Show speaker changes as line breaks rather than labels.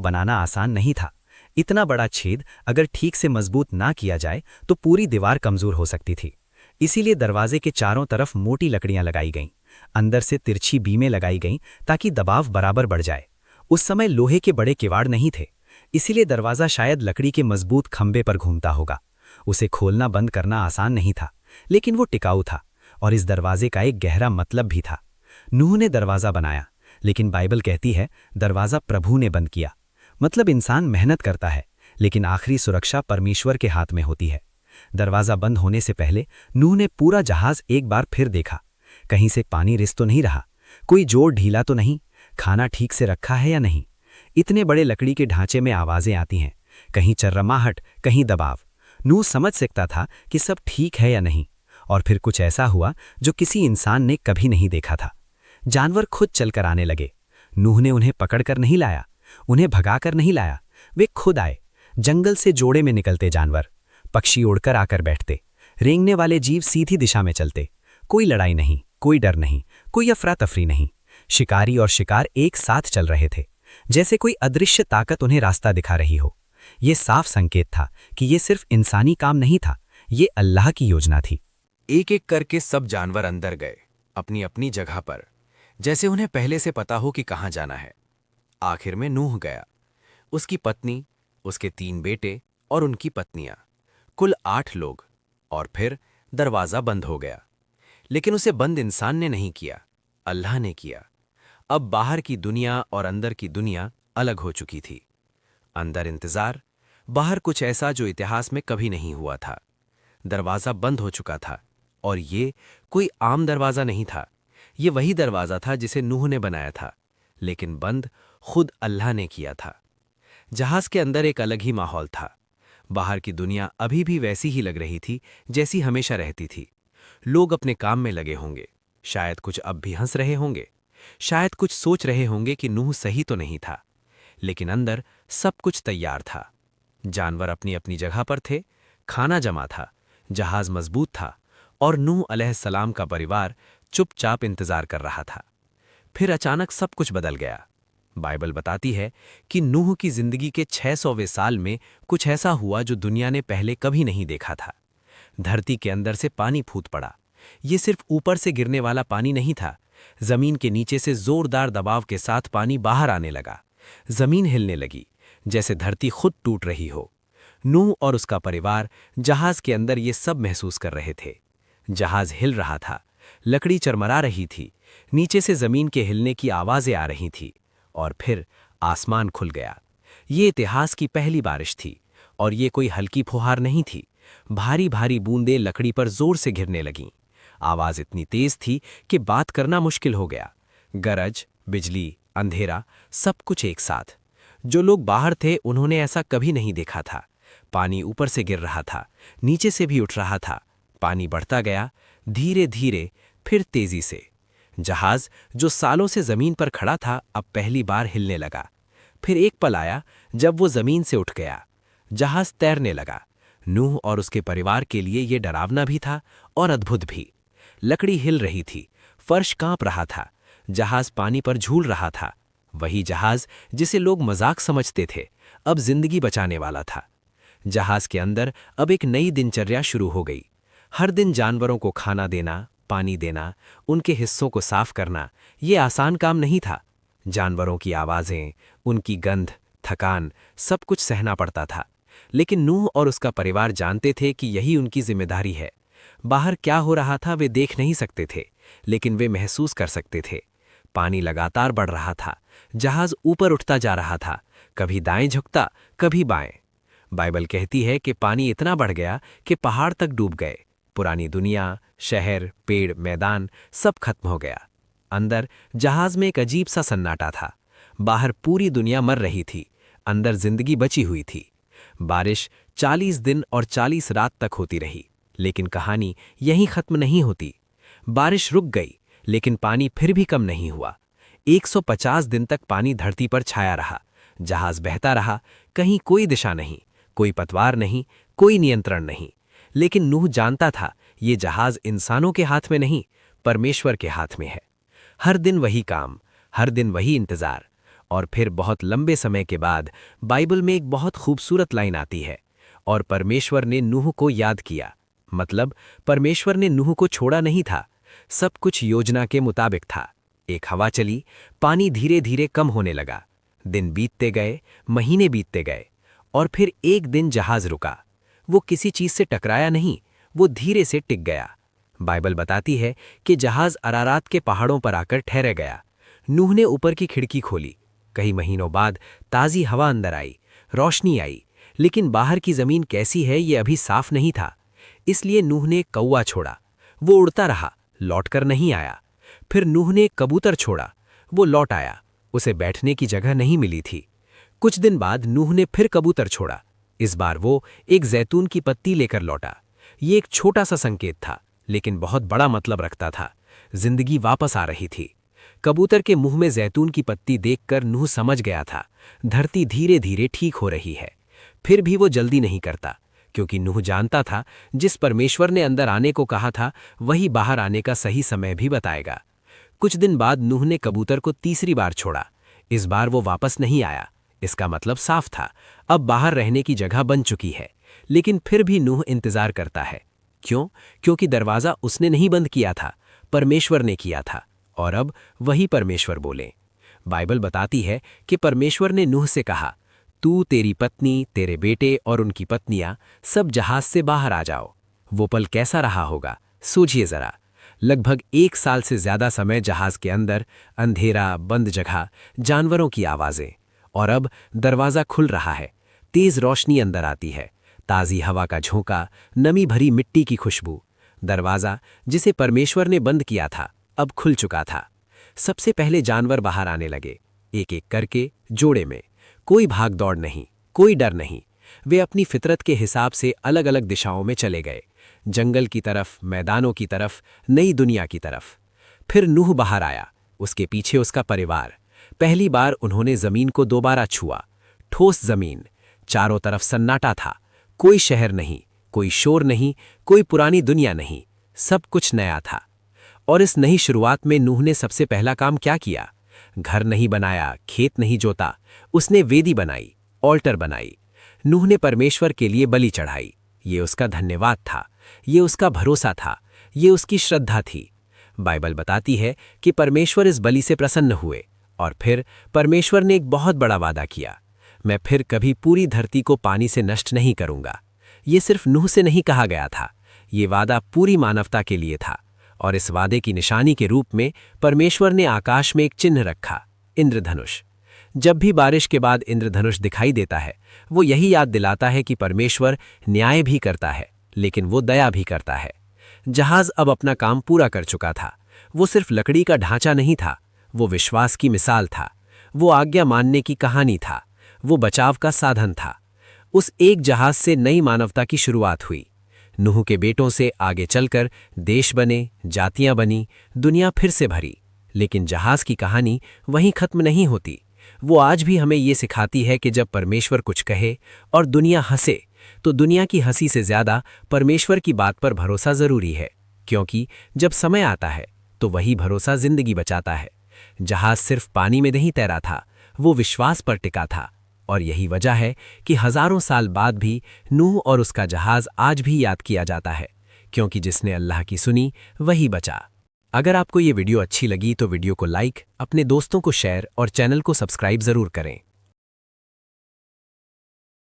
बनाना आसान नहीं था। इतना बड़ा छेद अगर ठीक से मजबूत ना किया जाए तो पूरी दीवार कमजोर हो सकती थी। इसीलिए दरवाजे के चारों तरफ मोटी लकड़ियां लगाई गईं। अंदर से तिरछी बीमें लगाई गईं ताकि दबाव बराबर बढ़ जाए। उस समय लोहे के बड़े किवाड़ नहीं थे, इसीलिए दरवाजा शायद लकड़ी के मजबूत खंभे पर घूमता होगा। उसे खोलना बंद करना आसान नहीं था, लेकिन वो टिकाऊ था और इस दरवाजे का एक गहरा मतलब भी था। नूह ने दरवाजा बनाया, लेकिन बाइबल कहती है दरवाजा प्रभु ने बंद किया। मतलब इंसान मेहनत करता है, लेकिन आखिरी सुरक्षा परमेश्वर के हाथ में होती है। दरवाजा बंद होने से पहले नूह ने पूरा जहाज एक बार फिर देखा। कहीं से पानी रिस तो नहीं रहा, कोई जोड़ ढीला तो नहीं, खाना ठीक से रखा है या नहीं। इतने बड़े लकड़ी के ढांचे में आवाजें आती हैं, कहीं चर्रमाहट, कहीं दबाव। नूह समझ सकता था कि सब ठीक है या नहीं। और फिर कुछ ऐसा हुआ जो किसी इंसान ने कभी नहीं देखा था। जानवर खुद चलकर आने लगे। नूह ने उन्हें पकड़कर नहीं लाया, उन्हें भगाकर नहीं लाया, वे खुद आए। जंगल से जोड़े में निकलते जानवर, पक्षी उड़कर आकर बैठते, रेंगने वाले जीव सीधी दिशा में चलते। कोई लड़ाई नहीं, कोई डर नहीं, कोई अफरा तफरी नहीं। शिकारी और शिकार एक साथ चल रहे थे, जैसे कोई अदृश्य ताकत उन्हें रास्ता दिखा रही हो। यह साफ संकेत था कि यह सिर्फ इंसानी काम नहीं था, ये अल्लाह की योजना थी।
एक एक करके सब जानवर अंदर गए, अपनी अपनी जगह पर, जैसे उन्हें पहले से पता हो कि कहां जाना है। आखिर में नूह गया, उसकी पत्नी, उसके 3 बेटे और उनकी पत्नियां, कुल 8 लोग। और फिर दरवाजा बंद हो गया। लेकिन उसे बंद इंसान ने नहीं किया, अल्लाह ने किया। अब बाहर की दुनिया और अंदर की दुनिया अलग हो चुकी थी। अंदर इंतजार, बाहर कुछ ऐसा जो इतिहास में कभी नहीं हुआ था। दरवाजा बंद हो चुका था, और ये कोई आम दरवाजा नहीं था। ये वही दरवाजा था जिसे नूह ने बनाया था, लेकिन बंद खुद अल्लाह ने किया था। जहाज के अंदर एक अलग ही माहौल था। बाहर की दुनिया अभी भी वैसी ही लग रही थी जैसी हमेशा रहती थी। लोग अपने काम में लगे होंगे, शायद कुछ अब भी हंस रहे होंगे, शायद कुछ सोच रहे होंगे कि नूह सही तो नहीं था। लेकिन अंदर सब कुछ तैयार था। जानवर अपनी अपनी जगह पर थे, खाना जमा था, जहाज मजबूत था, और नूह अलैहिस्सलाम का परिवार चुपचाप इंतजार कर रहा था। फिर अचानक सब कुछ बदल गया। बाइबल बताती है कि नूह की जिंदगी के 600वें साल में कुछ ऐसा हुआ जो दुनिया ने पहले कभी नहीं देखा था। धरती के अंदर से पानी फूट पड़ा। ये सिर्फ ऊपर से गिरने वाला पानी नहीं था, जमीन के नीचे से जोरदार दबाव के साथ पानी बाहर आने लगा। जमीन हिलने लगी, जैसे धरती खुद टूट रही हो। नूह और उसका परिवार जहाज के अंदर ये सब महसूस कर रहे थे। जहाज हिल रहा था, लकड़ी चरमरा रही थी, नीचे से जमीन के हिलने की आवाजें आ रही थी। और फिर आसमान खुल गया। ये इतिहास की पहली बारिश थी, और ये कोई हल्की फुहार नहीं थी। भारी भारी बूंदें लकड़ी पर जोर से गिरने लगीं। आवाज इतनी तेज थी कि बात करना मुश्किल हो गया। गरज, बिजली, अंधेरा, सब कुछ एक साथ। जो लोग बाहर थे उन्होंने ऐसा कभी नहीं देखा था। पानी ऊपर से गिर रहा था, नीचे से भी उठ रहा था। पानी बढ़ता गया, धीरे धीरे, फिर तेजी से। जहाज जो सालों से जमीन पर खड़ा था अब पहली बार हिलने लगा। फिर एक पल आया जब वो जमीन से उठ गया। जहाज तैरने लगा। नूह और उसके परिवार के लिए ये डरावना भी था और अद्भुत भी। लकड़ी हिल रही थी, फर्श कांप रहा था, जहाज पानी पर झूल रहा था। वही जहाज जिसे लोग मजाक समझते थे, अब जिंदगी बचाने वाला था। जहाज के अंदर अब एक नई दिनचर्या शुरू हो गई। हर दिन जानवरों को खाना देना, पानी देना, उनके हिस्सों को साफ करना, ये आसान काम नहीं था। जानवरों की आवाजें, उनकी गंध, थकान, सब कुछ सहना पड़ता था। लेकिन नूह और उसका परिवार जानते थे कि यही उनकी जिम्मेदारी है। बाहर क्या हो रहा था वे देख नहीं सकते थे, लेकिन वे महसूस कर सकते थे। पानी लगातार बढ़ रहा था, जहाज ऊपर उठता जा रहा था, कभी दाएं झुकता, कभी बाएं। बाइबल कहती है कि पानी इतना बढ़ गया कि पहाड़ तक डूब गए। पुरानी दुनिया, शहर, पेड़, मैदान, सब खत्म हो गया। अंदर जहाज में एक अजीब सा सन्नाटा था। बाहर पूरी दुनिया मर रही थी, अंदर जिंदगी बची हुई थी। बारिश 40 दिन और 40 रात तक होती रही, लेकिन कहानी यहीं खत्म नहीं होती। बारिश रुक गई, लेकिन पानी फिर भी कम नहीं हुआ। 150 दिन तक पानी धरती पर छाया रहा। जहाज बहता रहा, कहीं कोई दिशा नहीं, कोई पतवार नहीं, कोई नियंत्रण नहीं। लेकिन नूह जानता था ये जहाज इंसानों के हाथ में नहीं, परमेश्वर के हाथ में है। हर दिन वही काम, हर दिन वही इंतजार, और फिर बहुत लंबे समय के बाद बाइबल में एक बहुत खूबसूरत लाइन आती है, और परमेश्वर ने नूह को याद किया। मतलब परमेश्वर ने नूह को छोड़ा नहीं था, सब कुछ योजना के मुताबिक था। एक हवा चली, पानी धीरे धीरे कम होने लगा, दिन बीतते गए, महीने बीतते गए, और फिर एक दिन जहाज रुका। वो किसी चीज से टकराया नहीं, वो धीरे से टिक गया। बाइबल बताती है कि जहाज अरारात के पहाड़ों पर आकर ठहर गया। नूह ने ऊपर की खिड़की खोली। कई महीनों बाद ताज़ी हवा अंदर आई, रोशनी आई, लेकिन बाहर की जमीन कैसी है ये अभी साफ नहीं था। इसलिए नूह ने कौवा छोड़ा, वो उड़ता रहा, लौटकर नहीं आया। फिर नूह ने कबूतर छोड़ा, वो लौट आया, उसे बैठने की जगह नहीं मिली थी। कुछ दिन बाद नूह ने फिर कबूतर छोड़ा, इस बार वो एक जैतून की पत्ती लेकर लौटा। ये एक छोटा सा संकेत था, लेकिन बहुत बड़ा मतलब रखता था। जिंदगी वापस आ रही थी। कबूतर के मुंह में जैतून की पत्ती देखकर नूह समझ गया था, धरती धीरे धीरे ठीक हो रही है। फिर भी वो जल्दी नहीं करता, क्योंकि नूह जानता था जिस परमेश्वर ने अंदर आने को कहा था वही बाहर आने का सही समय भी बताएगा। कुछ दिन बाद नूह ने कबूतर को तीसरी बार छोड़ा। इस बार वो वापस नहीं आया। इसका मतलब साफ था, अब बाहर रहने की जगह बन चुकी है। लेकिन फिर भी नूह इंतजार करता है। क्यों? क्योंकि दरवाजा उसने नहीं बंद किया था, परमेश्वर ने किया था, और अब वही परमेश्वर बोले। बाइबल बताती है कि परमेश्वर ने नूह से कहा, तू, तेरी पत्नी, तेरे बेटे और उनकी पत्नियां सब जहाज से बाहर आ जाओ। वो पल कैसा रहा होगा, सोचिए जरा। लगभग 1 साल से ज्यादा समय जहाज के अंदर, अंधेरा, बंद जगह, जानवरों की आवाजें, और अब दरवाजा खुल रहा है। तेज रोशनी अंदर आती है, ताज़ी हवा का झोंका, नमी भरी मिट्टी की खुशबू। दरवाजा जिसे परमेश्वर ने बंद किया था अब खुल चुका था। सबसे पहले जानवर बाहर आने लगे, एक एक करके, जोड़े में। कोई भाग दौड़ नहीं, कोई डर नहीं। वे अपनी फितरत के हिसाब से अलग अलग दिशाओं में चले गए, जंगल की तरफ, मैदानों की तरफ, नई दुनिया की तरफ। फिर नूह बाहर आया, उसके पीछे उसका परिवार। पहली बार उन्होंने जमीन को दोबारा छुआ, ठोस जमीन। चारों तरफ सन्नाटा था, कोई शहर नहीं, कोई शोर नहीं, कोई पुरानी दुनिया नहीं, सब कुछ नया था। और इस नई शुरुआत में नूह ने सबसे पहला काम क्या किया? घर नहीं बनाया, खेत नहीं जोता, उसने वेदी बनाई, ऑल्टर बनाई। नूह ने परमेश्वर के लिए बलि चढ़ाई। ये उसका धन्यवाद था, ये उसका भरोसा था, ये उसकी श्रद्धा थी। बाइबल बताती है कि परमेश्वर इस बलि से प्रसन्न हुए, और फिर परमेश्वर ने एक बहुत बड़ा वादा किया, मैं फिर कभी पूरी धरती को पानी से नष्ट नहीं करूंगा। ये सिर्फ नूह से नहीं कहा गया था, ये वादा पूरी मानवता के लिए था। और इस वादे की निशानी के रूप में परमेश्वर ने आकाश में एक चिन्ह रखा, इंद्रधनुष। जब भी बारिश के बाद इंद्रधनुष दिखाई देता है, वो यही याद दिलाता है कि परमेश्वर न्याय भी करता है, लेकिन वो दया भी करता है। जहाज अब अपना काम पूरा कर चुका था। वो सिर्फ लकड़ी का ढांचा नहीं था, वो विश्वास की मिसाल था, वो आज्ञा मानने की कहानी था, वो बचाव का साधन था। उस एक जहाज से नई मानवता की शुरुआत हुई। नूह के बेटों से आगे चलकर देश बने, जातियां बनी, दुनिया फिर से भरी। लेकिन जहाज की कहानी वहीं खत्म नहीं होती। वो आज भी हमें ये सिखाती है कि जब परमेश्वर कुछ कहे और दुनिया हंसे, तो दुनिया की हंसी से ज्यादा परमेश्वर की बात पर भरोसा जरूरी है, क्योंकि जब समय आता है तो वही भरोसा जिंदगी बचाता है। जहाज सिर्फ पानी में नहीं तैरा था, वो विश्वास पर टिका था। और यही वजह है कि हजारों साल बाद भी नूह और उसका जहाज आज भी याद किया जाता है, क्योंकि जिसने अल्लाह की सुनी वही बचा। अगर आपको ये वीडियो अच्छी लगी तो वीडियो को लाइक, अपने दोस्तों को शेयर और चैनल को सब्सक्राइब जरूर करें।